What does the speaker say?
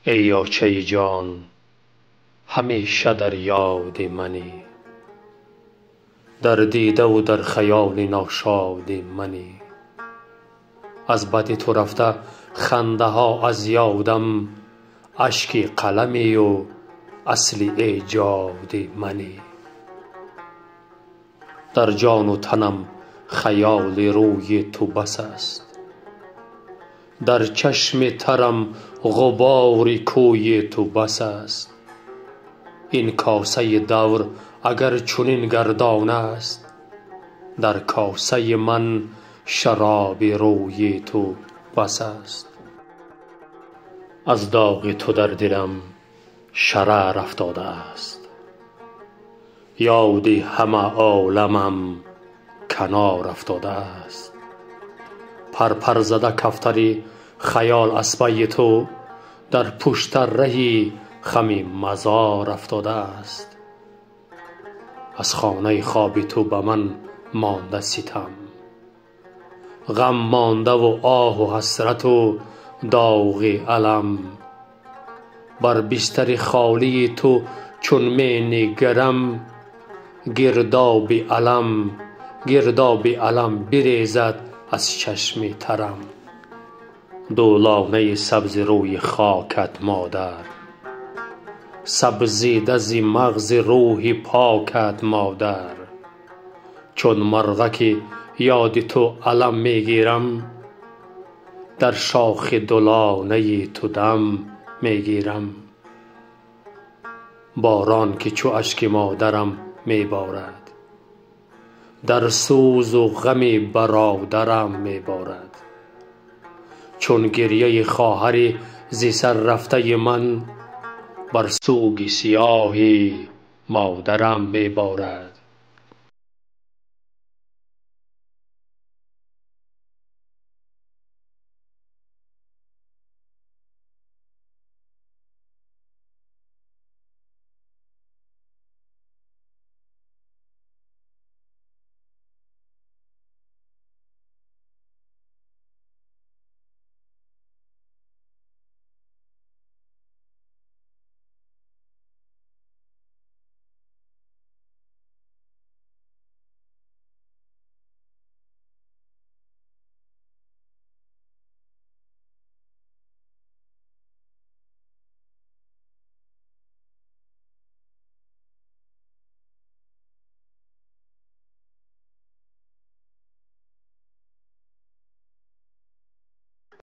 ای یاچه جان همیشه در یاد منی، در دیده و در خیال ناشاد منی. از بد تو رفته خنده ها از یادم، اشک قلمی و اصل ایجاد منی. در جان و تنم خیال روی تو بس است، در چشم ترم غبار کوی تو بس است. این کاسه دور اگر چنین گردان است، در کاسه من شراب روی تو بس است. از داغ تو در دلم شرر افتاده است، یاد همه عالمم کنار افتاده است. پرپر زده کفتر خیال از پی تو، در پشت ره خم مزار افتاده است. از خانه خواب تو به من مانده ستم، غم مانده و آه و حسرت و داغ الم. بر بستر خالی تو چون می نگرم، گرداب الم بریزد از چشم ترم. دولانه سبز روی خاکت مادر، سبزیده ز مغز روح پاکت مادر. چون مرغک یاد تو علم می گیرم، در شاخ دولانه تو دم می گیرم. باران که چو اشک مادرم می بارد، در سوز و غم برادرم می بارد. چون گریه خواهر ز سر رفته من، بر سوگ سیاه مادرم می بارد.